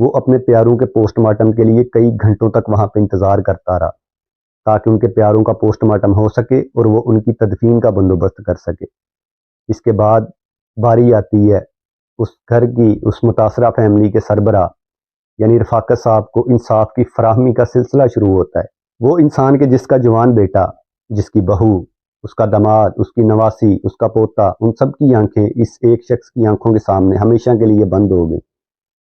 وہ اپنے پیاروں کے پوسٹ مارٹم کے لیے کئی گھنٹوں تک وہاں پہ انتظار کرتا رہا تاکہ ان کے پیاروں کا پوسٹ مارٹم ہو سکے اور وہ ان کی تدفین کا بندوبست کر سکے۔ اس کے بعد باری آتی ہے اس گھر کی اس متاثرہ فیملی کے سربراہ یعنی رفاقت صاحب کو انصاف کی فراہمی کا سلسلہ شروع ہوتا ہے۔ وہ انسان کے جس کا جوان بیٹا، جس کی بہو، اس کا داماد، اس کی نواسی، اس کا پوتا، ان سب کی آنکھیں اس ایک شخص کی آنکھوں کے سامنے ہمیشہ کے لیے بند ہو گئیں،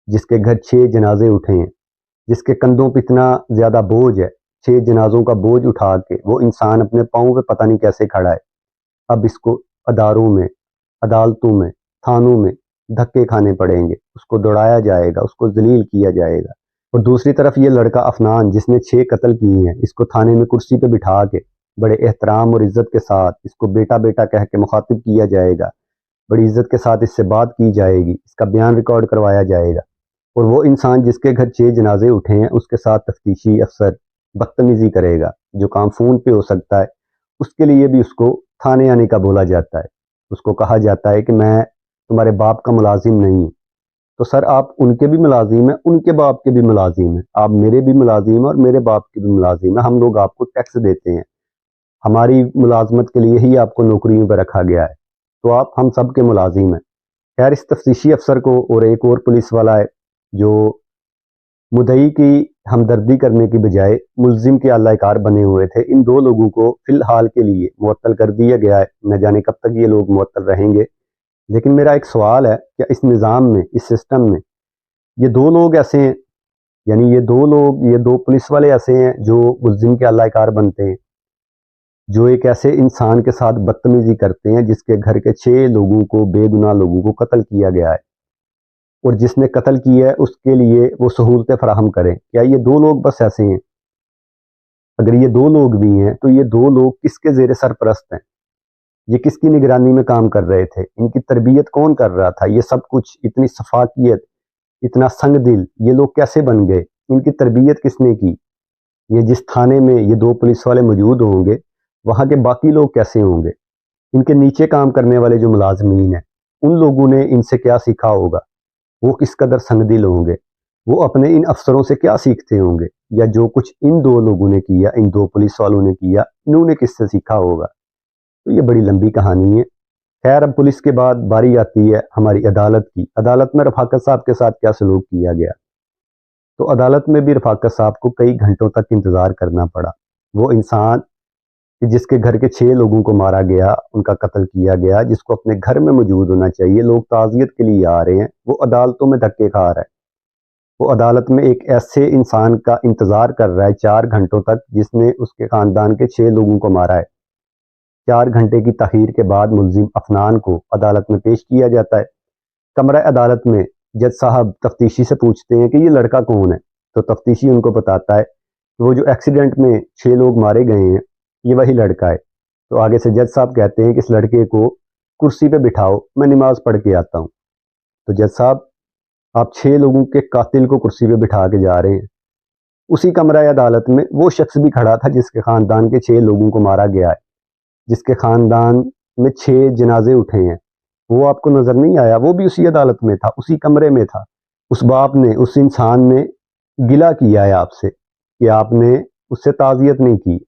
جس کے گھر 6 جنازے اٹھے ہیں، جس کے کندھوں پہ اتنا زیادہ بوجھ ہے، 6 جنازوں کا بوجھ اٹھا کے وہ انسان اپنے پاؤں پہ پتہ نہیں کیسے کھڑا ہے۔ اب اس کو اداروں میں، عدالتوں میں، تھانوں میں دھکے کھانے پڑیں گے، اس کو دوڑایا جائے گا، اس کو ذلیل کیا جائے گا۔ اور دوسری طرف یہ لڑکا عفنان جس نے 6 قتل کیے ہیں، اس کو تھانے میں کرسی پہ بٹھا کے بڑے احترام اور عزت کے ساتھ اس کو بیٹا بیٹا کہہ کے مخاطب کیا جائے گا، بڑی عزت کے ساتھ اس سے بات کی جائے گی، اس کا بیان ریکارڈ کروایا جائے گا۔ اور وہ انسان جس کے گھر 6 جنازے اٹھے ہیں، اس کے ساتھ تفتیشی افسر بدتمیزی کرے گا، جو کام فون پہ ہو سکتا ہے اس کے لیے بھی اس کو تھانے آنے کا بولا جاتا ہے۔ اس کو کہا جاتا ہے کہ میں تمہارے باپ کا ملازم نہیں ہوں، تو سر آپ ان کے بھی ملازم ہیں، ان کے باپ کے بھی ملازم ہیں، آپ میرے بھی ملازم ہیں اور میرے باپ کے بھی ملازم ہیں، ہم لوگ آپ کو ٹیکس دیتے ہیں، ہماری ملازمت کے لیے ہی آپ کو نوکریوں پہ رکھا گیا ہے، تو آپ ہم سب کے ملازم ہیں۔ خیر اس تفتیشی افسر کو اور ایک اور پولیس والا ہے جو مدعی کی ہمدردی کرنے کی بجائے ملزم کے اعلی کار بنے ہوئے تھے، ان 2 لوگوں کو فی الحال کے لیے معطل کر دیا گیا ہے، نہ جانے کب تک یہ لوگ معطل رہیں گے۔ لیکن میرا ایک سوال ہے، کیا اس نظام میں، اس سسٹم میں یہ 2 لوگ ایسے ہیں، یعنی یہ 2 لوگ، یہ 2 پولیس والے ایسے ہیں جو ملزم کے اعلی کار بنتے ہیں، جو ایک ایسے انسان کے ساتھ بدتمیزی کرتے ہیں جس کے گھر کے 6 لوگوں کو، بے گناہ لوگوں کو قتل کیا گیا ہے، اور جس نے قتل کیا ہے اس کے لیے وہ سہولتیں فراہم کریں؟ کیا یہ 2 لوگ بس ایسے ہیں؟ اگر یہ 2 لوگ بھی ہیں تو یہ 2 لوگ کس کے زیر سرپرست ہیں؟ یہ کس کی نگرانی میں کام کر رہے تھے؟ ان کی تربیت کون کر رہا تھا؟ یہ سب کچھ، اتنی شفافیت، اتنا سنگ دل، یہ لوگ کیسے بن گئے؟ ان کی تربیت کس نے کی؟ یہ جس تھانے میں یہ 2 پولیس والے موجود ہوں گے، وہاں کے باقی لوگ کیسے ہوں گے؟ ان کے نیچے کام کرنے والے جو ملازمین ہیں، ان لوگوں نے ان سے کیا سیکھا ہوگا؟ وہ کس قدر سنگ دل ہوں گے؟ وہ اپنے ان افسروں سے کیا سیکھتے ہوں گے؟ یا جو کچھ ان 2 لوگوں نے کیا، ان 2 پولیس والوں نے کیا، انہوں نے کس سے سیکھا ہوگا؟ تو یہ بڑی لمبی کہانی ہے۔ خیر اب پولیس کے بعد باری آتی ہے ہماری عدالت کی۔ عدالت میں رفاقت صاحب کے ساتھ کیا سلوک کیا گیا؟ تو عدالت میں بھی رفاقت صاحب کو کئی گھنٹوں تک انتظار کرنا پڑا۔ وہ انسان کہ جس کے گھر کے 6 لوگوں کو مارا گیا، ان کا قتل کیا گیا، جس کو اپنے گھر میں موجود ہونا چاہیے، لوگ تعزیت کے لیے آ رہے ہیں، وہ عدالتوں میں دھکے کھا رہا ہے۔ وہ عدالت میں ایک ایسے انسان کا انتظار کر رہا ہے 4 گھنٹوں تک جس نے اس کے خاندان کے 6 لوگوں کو مارا ہے۔ 4 گھنٹے کی تاخیر کے بعد ملزم عفنان کو عدالت میں پیش کیا جاتا ہے۔ کمرہ عدالت میں جج صاحب تفتیشی سے پوچھتے ہیں کہ یہ لڑکا کون ہے؟ تو تفتیشی ان کو بتاتا ہے کہ وہ جو ایکسیڈنٹ میں 6 لوگ مارے گئے ہیں، یہ وہی لڑکا ہے۔ تو آگے سے جج صاحب کہتے ہیں کہ اس لڑکے کو کرسی پہ بٹھاؤ، میں نماز پڑھ کے آتا ہوں۔ تو جج صاحب آپ 6 لوگوں کے قاتل کو کرسی پہ بٹھا کے جا رہے ہیں۔ اسی کمرہ عدالت میں وہ شخص بھی کھڑا تھا جس کے خاندان کے 6 لوگوں کو مارا گیا ہے، جس کے خاندان میں 6 جنازے اٹھے ہیں، وہ آپ کو نظر نہیں آیا؟ وہ بھی اسی عدالت میں تھا، اسی کمرے میں تھا۔ اس باپ نے، اس انسان نے گلہ کیا ہے آپ سے کہ آپ نے اس سے تعزیت نہیں کی۔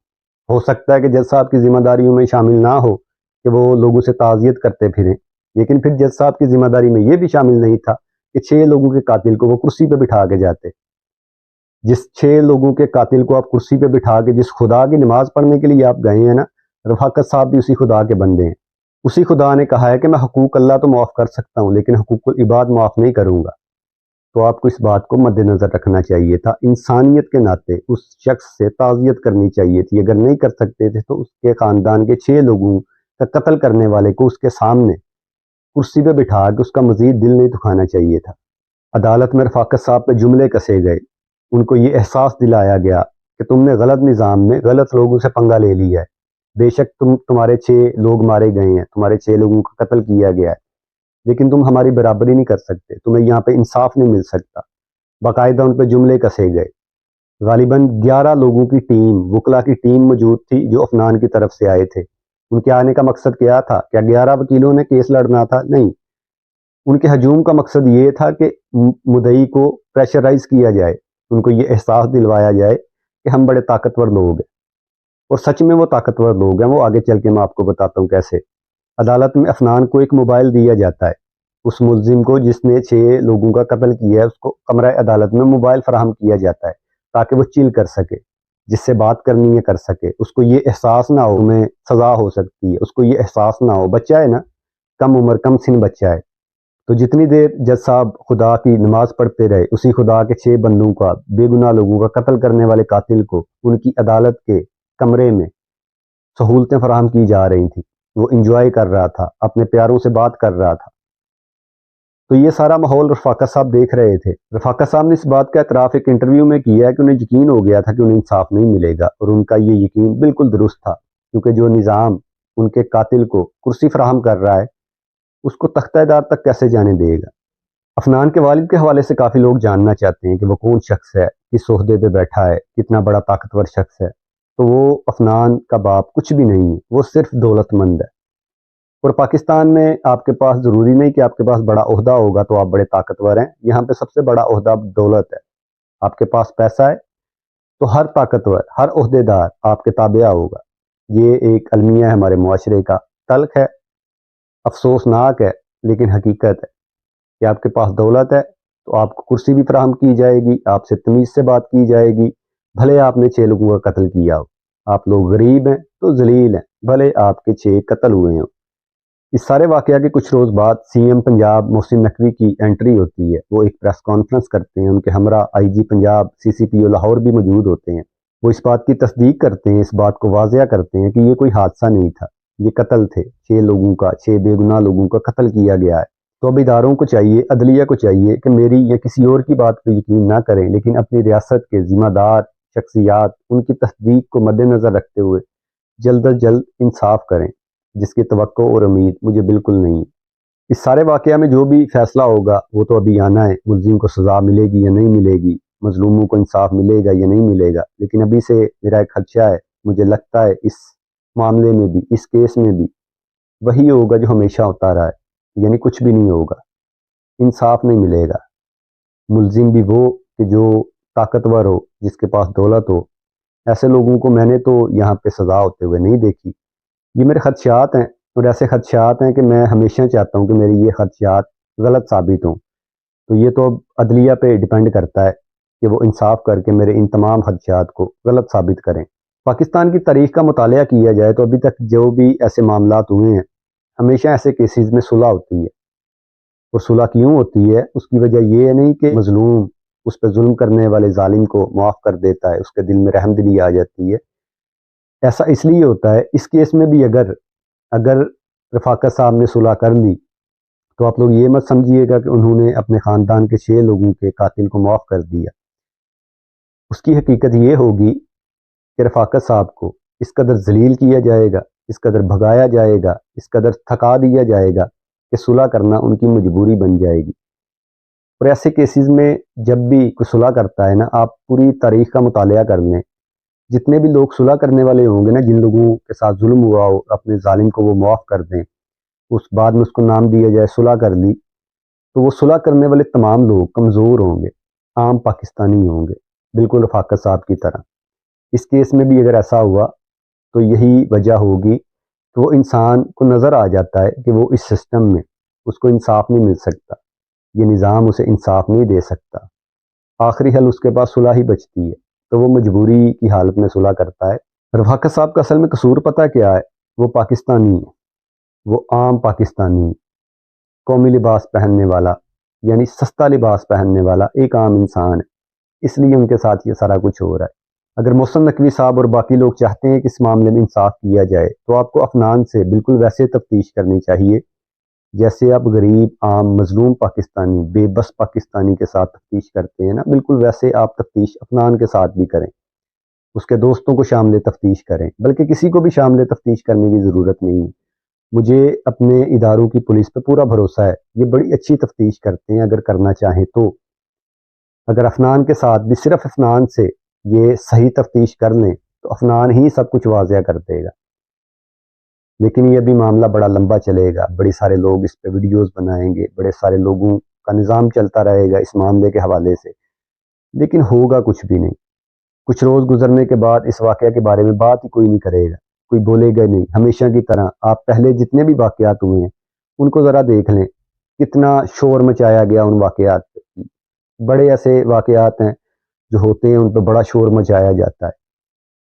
ہو سکتا ہے کہ جج صاحب کی ذمہ داریوں میں شامل نہ ہو کہ وہ لوگوں سے تعزیت کرتے پھریں، لیکن پھر جج صاحب کی ذمہ داری میں یہ بھی شامل نہیں تھا کہ 6 لوگوں کے قاتل کو وہ کرسی پہ بٹھا کے جاتے۔ جس 6 لوگوں کے قاتل کو آپ کرسی پہ بٹھا کے جس خدا کی نماز پڑھنے کے لیے آپ گئے ہیں نا، رفاقت صاحب بھی اسی خدا کے بندے ہیں۔ اسی خدا نے کہا ہے کہ میں حقوق اللہ تو معاف کر سکتا ہوں لیکن حقوق العباد معاف نہیں کروں گا۔ تو آپ کو اس بات کو مد نظر رکھنا چاہیے تھا، انسانیت کے ناطے اس شخص سے تعزیت کرنی چاہیے تھی۔ اگر نہیں کر سکتے تھے تو اس کے خاندان کے 6 لوگوں کا قتل کرنے والے کو اس کے سامنے کرسی پہ بٹھا کے اس کا مزید دل نہیں دکھانا چاہیے تھا۔ عدالت میں رفاقت صاحب پہ جملے کسے گئے، ان کو یہ احساس دلایا گیا کہ تم نے غلط نظام میں غلط لوگوں سے پنگا لے لیا ہے۔ بے شک تمہارے 6 لوگ مارے گئے ہیں، تمہارے 6 لوگوں کا قتل کیا گیا ہے، لیکن تم ہماری برابری نہیں کر سکتے، تمہیں یہاں پہ انصاف نہیں مل سکتا۔ باقاعدہ ان پہ جملے کسے گئے۔ غالباً 11 لوگوں کی ٹیم، وکلا کی ٹیم موجود تھی جو عفنان کی طرف سے آئے تھے۔ ان کے آنے کا مقصد کیا تھا؟ کیا 11 وکیلوں نے کیس لڑنا تھا؟ نہیں، ان کے ہجوم کا مقصد یہ تھا کہ مدعی کو پریشرائز کیا جائے، ان کو یہ احساس دلوایا جائے کہ ہم بڑے طاقتور لوگ ہیں، اور سچ میں وہ طاقتور لوگ ہیں۔ وہ آگے چل کے میں آپ کو بتاتا ہوں کیسے۔ عدالت میں افنان کو ایک موبائل دیا جاتا ہے، اس ملزم کو جس نے 6 لوگوں کا قتل کیا ہے اس کو کمرہ عدالت میں موبائل فراہم کیا جاتا ہے تاکہ وہ چل کر سکے، جس سے بات کرنی ہے کر سکے، اس کو یہ احساس نہ ہو میں سزا ہو سکتی ہے، اس کو یہ احساس نہ ہو۔ بچہ ہے نا، کم عمر کم سن بچہ ہے، تو جتنی دیر جج صاحب خدا کی نماز پڑھتے رہے، اسی خدا کے 6 بندوں کا، بے گناہ لوگوں کا قتل کرنے والے قاتل کو ان کی عدالت کے کمرے میں سہولتیں فراہم کی جا رہی تھیں، وہ انجوائے کر رہا تھا، اپنے پیاروں سے بات کر رہا تھا۔ تو یہ سارا ماحول رفاقت صاحب دیکھ رہے تھے۔ رفاقت صاحب نے اس بات کا اعتراف ایک انٹرویو میں کیا ہے کہ انہیں یقین ہو گیا تھا کہ انہیں انصاف نہیں ملے گا، اور ان کا یہ یقین بالکل درست تھا، کیونکہ جو نظام ان کے قاتل کو کرسی فراہم کر رہا ہے اس کو تختہ دار تک کیسے جانے دے گا۔ افنان کے والد کے حوالے سے کافی لوگ جاننا چاہتے ہیں کہ وہ کون شخص ہے، کس عہدے پہ بیٹھا ہے، کتنا بڑا طاقتور شخص ہے۔ تو وہ افنان کا باپ کچھ بھی نہیں ہے، وہ صرف دولت مند ہے۔ اور پاکستان میں آپ کے پاس ضروری نہیں کہ آپ کے پاس بڑا عہدہ ہوگا تو آپ بڑے طاقتور ہیں، یہاں پہ سب سے بڑا عہدہ دولت ہے۔ آپ کے پاس پیسہ ہے تو ہر طاقتور، ہر عہدے دار آپ کے تابع ہوگا۔ یہ ایک المیہ ہے ہمارے معاشرے کا، تلخ ہے، افسوسناک ہے، لیکن حقیقت ہے کہ آپ کے پاس دولت ہے تو آپ کو کرسی بھی فراہم کی جائے گی، آپ سے تمیز سے بات کی جائے گی، بھلے آپ نے 6 لوگوں کا قتل کیا ہو۔ آپ لوگ غریب ہیں تو ذلیل ہیں، بھلے آپ کے 6 قتل ہوئے ہوں۔ اس سارے واقعہ کے کچھ روز بعد سی ایم پنجاب محسن نقوی کی انٹری ہوتی ہے، وہ ایک پریس کانفرنس کرتے ہیں، ان کے ہمراہ آئی جی پنجاب سی سی پی او لاہور بھی موجود ہوتے ہیں۔ وہ اس بات کی تصدیق کرتے ہیں، اس بات کو واضح کرتے ہیں کہ یہ کوئی حادثہ نہیں تھا، یہ قتل تھے، 6 لوگوں کا، 6 بے گناہ لوگوں کا قتل کیا گیا ہے۔ تو اب اداروں کو چاہیے، عدلیہ کو چاہیے کہ میری یا کسی اور کی بات پہ یقین نہ کریں، لیکن اپنی ریاست کے ذمہ دار شخصیات ان کی تصدیق کو مد نظر رکھتے ہوئے جلد از جلد انصاف کریں، جس کی توقع اور امید مجھے بالکل نہیں۔ اس سارے واقعہ میں جو بھی فیصلہ ہوگا وہ تو ابھی آنا ہے، ملزم کو سزا ملے گی یا نہیں ملے گی، مظلوموں کو انصاف ملے گا یا نہیں ملے گا، لیکن ابھی سے میرا ایک خدشہ ہے، مجھے لگتا ہے اس معاملے میں بھی، اس کیس میں بھی وہی ہوگا جو ہمیشہ ہوتا رہا ہے، یعنی کچھ بھی نہیں ہوگا، انصاف نہیں ملے گا۔ ملزم بھی وہ کہ جو طاقتور ہو، جس کے پاس دولت ہو، ایسے لوگوں کو میں نے تو یہاں پہ سزا ہوتے ہوئے نہیں دیکھی۔ یہ میرے خدشات ہیں، اور ایسے خدشات ہیں کہ میں ہمیشہ چاہتا ہوں کہ میری یہ خدشات غلط ثابت ہوں۔ تو یہ تو اب عدلیہ پہ ڈیپینڈ کرتا ہے کہ وہ انصاف کر کے میرے ان تمام خدشات کو غلط ثابت کریں۔ پاکستان کی تاریخ کا مطالعہ کیا جائے تو ابھی تک جو بھی ایسے معاملات ہوئے ہیں، ہمیشہ ایسے کیسز میں صلح ہوتی ہے۔ اور صلح کیوں ہوتی ہے؟ اس کی وجہ یہ نہیں کہ مظلوم اس پہ ظلم کرنے والے ظالم کو معاف کر دیتا ہے، اس کے دل میں رحم دلی آ جاتی ہے۔ ایسا اس لیے ہوتا ہے، اس کیس میں بھی اگر رفاقت صاحب نے صلح کر لی تو آپ لوگ یہ مت سمجھیے گا کہ انہوں نے اپنے خاندان کے 6 لوگوں کے قاتل کو معاف کر دیا۔ اس کی حقیقت یہ ہوگی کہ رفاقت صاحب کو اس قدر ذلیل کیا جائے گا، اس قدر بھگایا جائے گا، اس قدر تھکا دیا جائے گا کہ صلح کرنا ان کی مجبوری بن جائے گی۔ اور ایسے کیسز میں جب بھی کوئی صلح کرتا ہے نا، آپ پوری تاریخ کا مطالعہ کر لیں، جتنے بھی لوگ صلح کرنے والے ہوں گے نا، جن لوگوں کے ساتھ ظلم ہوا ہو، اپنے ظالم کو وہ معاف کر دیں، اس بعد میں اس کو نام دیا جائے صلح کر لی، تو وہ صلح کرنے والے تمام لوگ کمزور ہوں گے، عام پاکستانی ہوں گے، بالکل رفاقت صاحب کی طرح۔ اس کیس میں بھی اگر ایسا ہوا تو یہی وجہ ہوگی کہ وہ انسان کو نظر آ جاتا ہے کہ وہ اس سسٹم میں اس کو انصاف نہیں مل سکتا، یہ نظام اسے انصاف نہیں دے سکتا، آخری حل اس کے پاس صلح ہی بچتی ہے، تو وہ مجبوری کی حالت میں صلح کرتا ہے۔ رفاقت صاحب کا اصل میں قصور پتہ کیا ہے؟ وہ پاکستانی ہے، وہ عام پاکستانی، قومی لباس پہننے والا، یعنی سستا لباس پہننے والا ایک عام انسان ہے، اس لیے ان کے ساتھ یہ سارا کچھ ہو رہا ہے۔ اگر محسن نقوی صاحب اور باقی لوگ چاہتے ہیں کہ اس معاملے میں انصاف کیا جائے تو آپ کو افنان سے بالکل ویسے تفتیش کرنی چاہیے جیسے آپ غریب عام مظلوم پاکستانی، بے بس پاکستانی کے ساتھ تفتیش کرتے ہیں نا، بالکل ویسے آپ تفتیش افنان کے ساتھ بھی کریں، اس کے دوستوں کو شامل تفتیش کریں، بلکہ کسی کو بھی شامل تفتیش کرنے کی ضرورت نہیں ہے۔ مجھے اپنے اداروں کی پولیس پہ پورا بھروسہ ہے، یہ بڑی اچھی تفتیش کرتے ہیں اگر کرنا چاہیں تو۔ اگر افنان کے ساتھ بھی صرف افنان سے یہ صحیح تفتیش کر لیں تو افنان ہی سب کچھ واضح کر دے گا۔ لیکن یہ بھی معاملہ بڑا لمبا چلے گا، بڑے سارے لوگ اس پہ ویڈیوز بنائیں گے، بڑے سارے لوگوں کا نظام چلتا رہے گا اس معاملے کے حوالے سے، لیکن ہوگا کچھ بھی نہیں۔ کچھ روز گزرنے کے بعد اس واقعہ کے بارے میں بات ہی کوئی نہیں کرے گا، کوئی بولے گا نہیں۔ ہمیشہ کی طرح آپ پہلے جتنے بھی واقعات ہوئے ہیں ان کو ذرا دیکھ لیں، کتنا شور مچایا گیا ان واقعات پہ۔ بڑے ایسے واقعات ہیں جو ہوتے ہیں ان پہ بڑا شور مچایا جاتا ہے،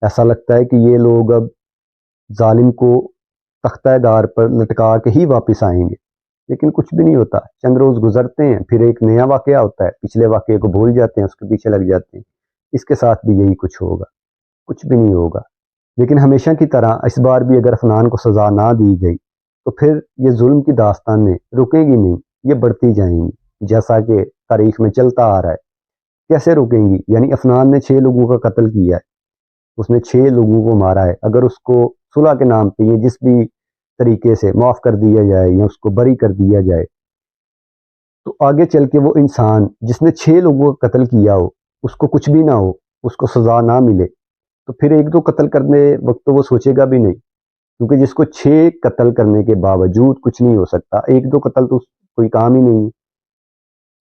ایسا لگتا ہے کہ یہ لوگ اب ظالم کو تختہ دار پر لٹکا کے ہی واپس آئیں گے، لیکن کچھ بھی نہیں ہوتا۔ چند روز گزرتے ہیں، پھر ایک نیا واقعہ ہوتا ہے، پچھلے واقعے کو بھول جاتے ہیں، اس کے پیچھے لگ جاتے ہیں۔ اس کے ساتھ بھی یہی کچھ ہوگا، کچھ بھی نہیں ہوگا۔ لیکن ہمیشہ کی طرح اس بار بھی اگر عفنان کو سزا نہ دی گئی تو پھر یہ ظلم کی داستانیں رکیں گی نہیں، یہ بڑھتی جائیں گی، جیسا کہ تاریخ میں چلتا آ رہا ہے۔ کیسے رکیں گی؟ یعنی عفنان نے 6 لوگوں کا قتل کیا ہے، اس نے 6 لوگوں کو مارا ہے، اگر اس کو صلح کے نام پہ یہ جس بھی طریقے سے معاف کر دیا جائے یا اس کو بری کر دیا جائے تو آگے چل کے وہ انسان جس نے 6 لوگوں کا قتل کیا ہو، اس کو کچھ بھی نہ ہو، اس کو سزا نہ ملے، تو پھر ایک دو قتل کرنے وقت تو وہ سوچے گا بھی نہیں، کیونکہ جس کو 6 قتل کرنے کے باوجود کچھ نہیں ہو سکتا، ایک دو قتل تو کوئی کام ہی نہیں۔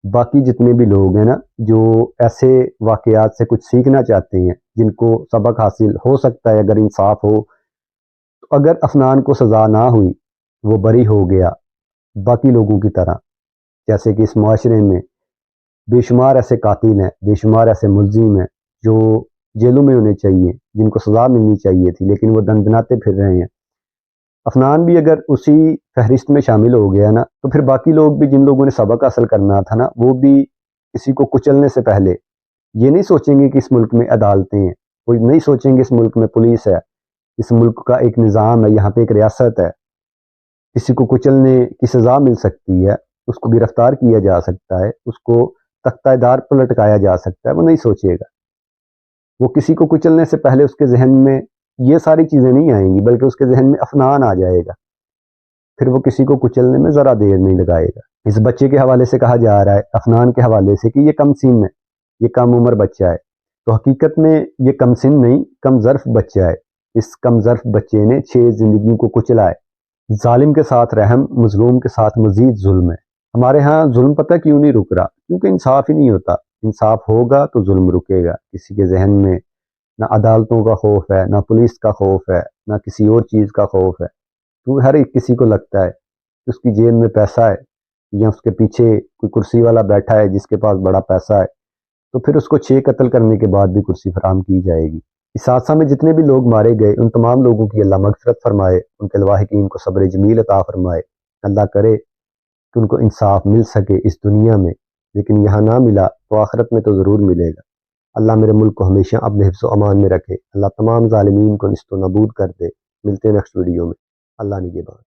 باقی جتنے بھی لوگ ہیں نا جو ایسے واقعات سے کچھ سیکھنا چاہتے ہیں، جن کو سبق حاصل ہو سکتا ہے اگر انصاف ہو، تو اگر عفنان کو سزا نہ ہوئی، وہ بری ہو گیا باقی لوگوں کی طرح، جیسے کہ اس معاشرے میں بے شمار ایسے قاتل ہیں، بے شمار ایسے ملزم ہیں جو جیلوں میں ہونے چاہیے، جن کو سزا ملنی چاہیے تھی، لیکن وہ دندناتے پھر رہے ہیں۔ عفنان بھی اگر اسی فہرست میں شامل ہو گیا نا تو پھر باقی لوگ بھی جن لوگوں نے سبق حاصل کرنا تھا نا، وہ بھی کسی کو کچلنے سے پہلے یہ نہیں سوچیں گے کہ اس ملک میں عدالتیں ہیں، کوئی نہیں سوچیں گے اس ملک میں پولیس ہے، اس ملک کا ایک نظام ہے، یہاں پہ ایک ریاست ہے، کسی کو کچلنے کی سزا مل سکتی ہے، اس کو گرفتار کیا جا سکتا ہے، اس کو تختہ دار پر لٹکایا جا سکتا ہے، وہ نہیں سوچے گا۔ وہ کسی کو کچلنے سے پہلے اس کے ذہن میں یہ ساری چیزیں نہیں آئیں گی، بلکہ اس کے ذہن میں عفنان آ جائے گا، پھر وہ کسی کو کچلنے میں ذرا دیر نہیں لگائے گا۔ اس بچے کے حوالے سے کہا جا رہا ہے، عفنان کے حوالے سے، کہ یہ کم سن ہے، یہ کم عمر بچہ ہے، تو حقیقت میں یہ کم سن نہیں، کم ظرف بچہ ہے۔ اس کم ظرف بچے نے 6 زندگیوں کو کچلا ہے۔ ظالم کے ساتھ رحم، مظلوم کے ساتھ مزید ظلم ہے۔ ہمارے ہاں ظلم پتہ کیوں نہیں رک رہا؟ کیونکہ انصاف ہی نہیں ہوتا۔ انصاف ہوگا تو ظلم رکے گا۔ کسی کے ذہن میں نہ عدالتوں کا خوف ہے، نہ پولیس کا خوف ہے، نہ کسی اور چیز کا خوف ہے، کیونکہ ہر ایک کسی کو لگتا ہے کہ اس کی جیب میں پیسہ ہے یا اس کے پیچھے کوئی کرسی والا بیٹھا ہے جس کے پاس بڑا پیسہ ہے، تو پھر اس کو 6 قتل کرنے کے بعد بھی کرسی فراہم کی جائے گی۔ اس حادثہ میں جتنے بھی لوگ مارے گئے ان تمام لوگوں کی اللہ مغفرت فرمائے، ان کے لواحقین کو صبر جمیل عطا فرمائے۔ اللہ کرے کہ ان کو انصاف مل سکے اس دنیا میں، لیکن یہاں نہ ملا تو آخرت میں تو ضرور ملے گا۔ اللہ میرے ملک کو ہمیشہ اپنے حفظ و امان میں رکھے، اللہ تمام ظالمین کو نیست و نابود کر دے۔ ملتے ہیں نیکسٹ ویڈیو میں، اللہ نگہبان۔